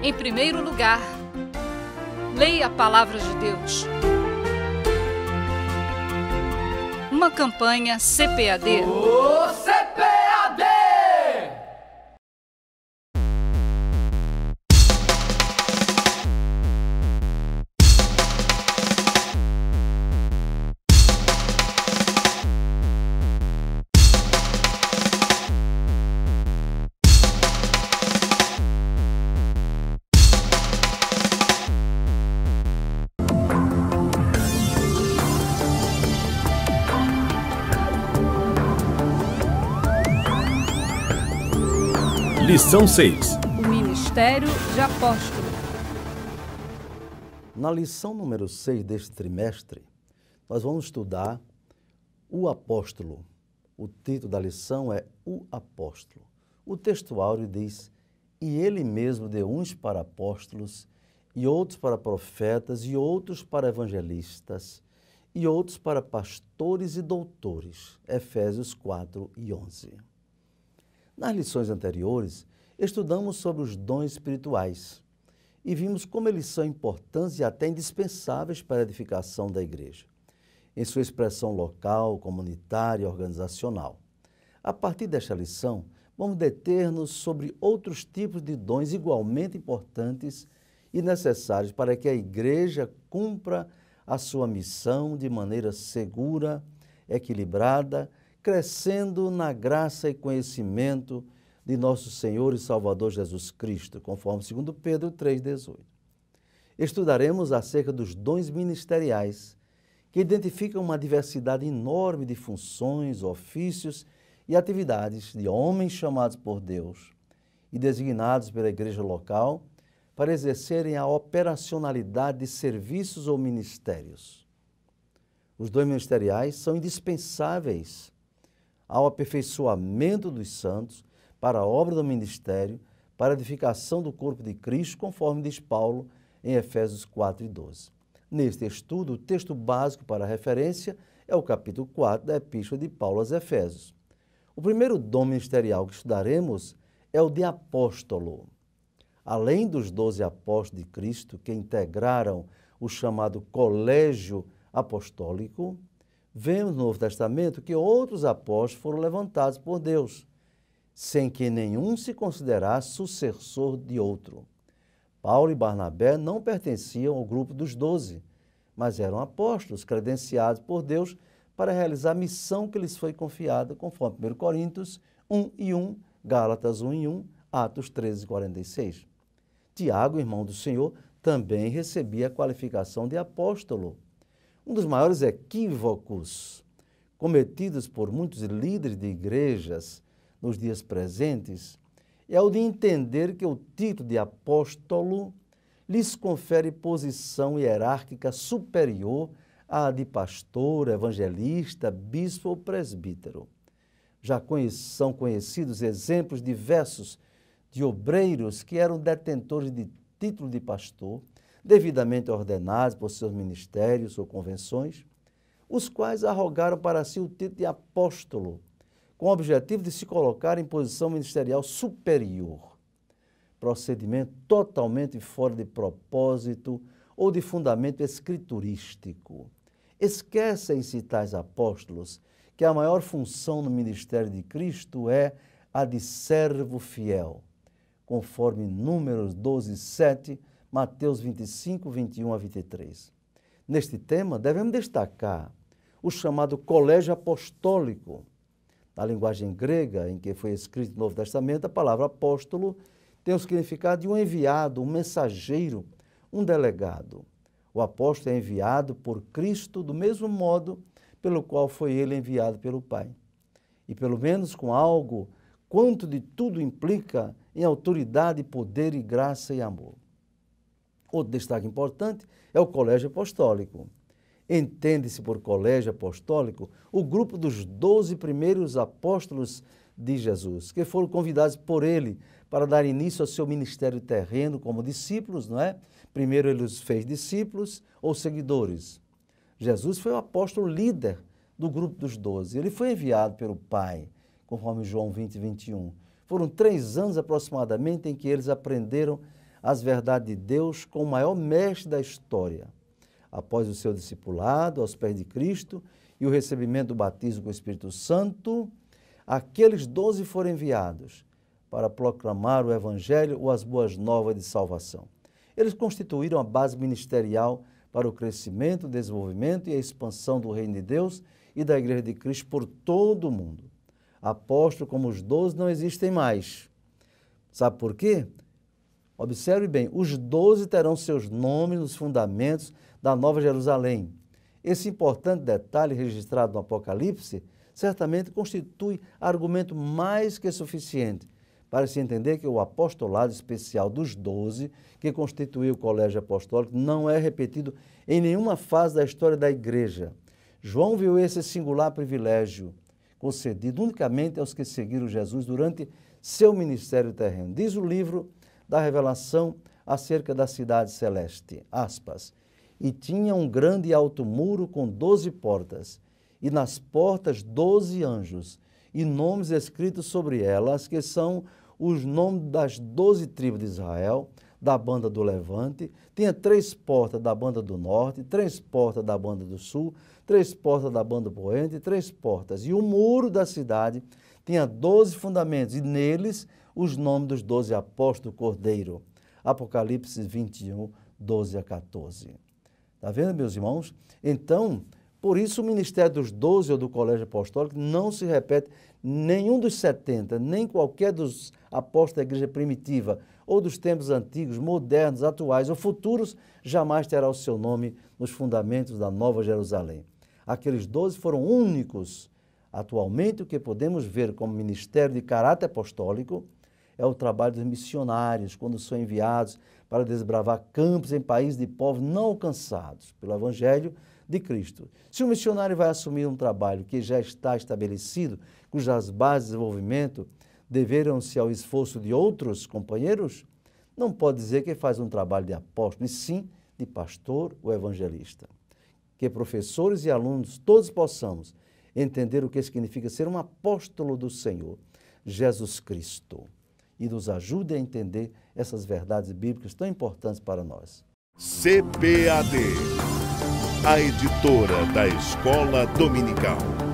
Em primeiro lugar, leia a palavra de Deus. Uma campanha CPAD. O CPAD! Lição 6. O Ministério de Apóstolo. Na lição número 6 deste trimestre, nós vamos estudar o apóstolo. O título da lição é O Apóstolo. O texto áureo diz: E ele mesmo deu uns para apóstolos, e outros para profetas, e outros para evangelistas, e outros para pastores e doutores. Efésios 4 e 11. Nas lições anteriores, estudamos sobre os dons espirituais e vimos como eles são importantes e até indispensáveis para a edificação da igreja, em sua expressão local, comunitária e organizacional. A partir desta lição, vamos deter-nos sobre outros tipos de dons igualmente importantes e necessários para que a igreja cumpra a sua missão de maneira segura, equilibrada, crescendo na graça e conhecimento de nosso Senhor e Salvador Jesus Cristo, conforme 2 Pedro 3,18. Estudaremos acerca dos dons ministeriais, que identificam uma diversidade enorme de funções, ofícios e atividades de homens chamados por Deus e designados pela igreja local para exercerem a operacionalidade de serviços ou ministérios. Os dons ministeriais são indispensáveis ao aperfeiçoamento dos santos, para a obra do ministério, para a edificação do corpo de Cristo, conforme diz Paulo em Efésios 4 e 12. Neste estudo, o texto básico para a referência é o capítulo 4 da Epístola de Paulo aos Efésios. O primeiro dom ministerial que estudaremos é o de apóstolo. Além dos 12 apóstolos de Cristo que integraram o chamado colégio apostólico, vemos no Novo Testamento que outros apóstolos foram levantados por Deus, sem que nenhum se considerasse sucessor de outro. Paulo e Barnabé não pertenciam ao grupo dos 12, mas eram apóstolos credenciados por Deus para realizar a missão que lhes foi confiada, conforme 1 Coríntios 1 e 1, Gálatas 1 e 1, Atos 13 e 46. Tiago, irmão do Senhor, também recebia a qualificação de apóstolo. Um dos maiores equívocos cometidos por muitos líderes de igrejas nos dias presentes é o de entender que o título de apóstolo lhes confere posição hierárquica superior à de pastor, evangelista, bispo ou presbítero. Já são conhecidos exemplos diversos de obreiros que eram detentores de título de pastor, devidamente ordenados por seus ministérios ou convenções, os quais arrogaram para si o título de apóstolo, com o objetivo de se colocar em posição ministerial superior. Procedimento totalmente fora de propósito ou de fundamento escriturístico. Esquecem-se tais apóstolos que a maior função no ministério de Cristo é a de servo fiel, conforme Números 12, 7, Mateus 25, 21 a 23. Neste tema, devemos destacar o chamado colégio apostólico. Na linguagem grega em que foi escrito o Novo Testamento, a palavra apóstolo tem o significado de um enviado, um mensageiro, um delegado. O apóstolo é enviado por Cristo do mesmo modo pelo qual foi ele enviado pelo Pai. E pelo menos com algo quanto de tudo implica em autoridade, poder e graça e amor. Outro destaque importante é o colégio apostólico. Entende-se por colégio apostólico o grupo dos 12 primeiros apóstolos de Jesus, que foram convidados por ele para dar início ao seu ministério terreno como discípulos, não é? Primeiro ele os fez discípulos ou seguidores. Jesus foi o apóstolo líder do grupo dos 12. Ele foi enviado pelo Pai, conforme João 20, 21. Foram 3 anos aproximadamente em que eles aprenderam as verdades de Deus com o maior mestre da história. Após o seu discipulado aos pés de Cristo e o recebimento do batismo com o Espírito Santo, aqueles 12 foram enviados para proclamar o Evangelho ou as boas novas de salvação. Eles constituíram a base ministerial para o crescimento, desenvolvimento e a expansão do reino de Deus e da Igreja de Cristo por todo o mundo. Apóstolos como os 12 não existem mais. Sabe por quê? Observe bem, os 12 terão seus nomes nos fundamentos da Nova Jerusalém. Esse importante detalhe registrado no Apocalipse certamente constitui argumento mais que suficiente para se entender que o apostolado especial dos 12, que constituiu o colégio apostólico, não é repetido em nenhuma fase da história da Igreja. João viu esse singular privilégio concedido unicamente aos que seguiram Jesus durante seu ministério terreno. Diz o livro da Revelação acerca da cidade celeste, aspas, e tinha um grande e alto muro com 12 portas, e nas portas 12 anjos, e nomes escritos sobre elas, que são os nomes das 12 tribos de Israel, da banda do Levante. Tinha 3 portas da banda do Norte, 3 portas da banda do Sul, 3 portas da banda do Poente, 3 portas. E o muro da cidade tinha 12 fundamentos, e neles os nomes dos 12 apóstolos do Cordeiro. Apocalipse 21, 12 a 14. Está vendo, meus irmãos? Então, por isso o ministério dos 12 ou do colégio apostólico não se repete nenhum dos 70, nem qualquer dos apóstolos da igreja primitiva, ou dos tempos antigos, modernos, atuais ou futuros, jamais terá o seu nome nos fundamentos da Nova Jerusalém. Aqueles 12 foram únicos. Atualmente, o que podemos ver como ministério de caráter apostólico é o trabalho dos missionários, quando são enviados para desbravar campos em países de povos não alcançados pelo Evangelho de Cristo. Se o missionário vai assumir um trabalho que já está estabelecido, cujas bases de desenvolvimento deveram-se ao esforço de outros companheiros, não pode dizer que faz um trabalho de apóstolo, e sim de pastor ou evangelista. Que professores e alunos todos possamos entender o que significa ser um apóstolo do Senhor, Jesus Cristo, e nos ajude a entender essas verdades bíblicas tão importantes para nós. CPAD, a editora da Escola Dominical.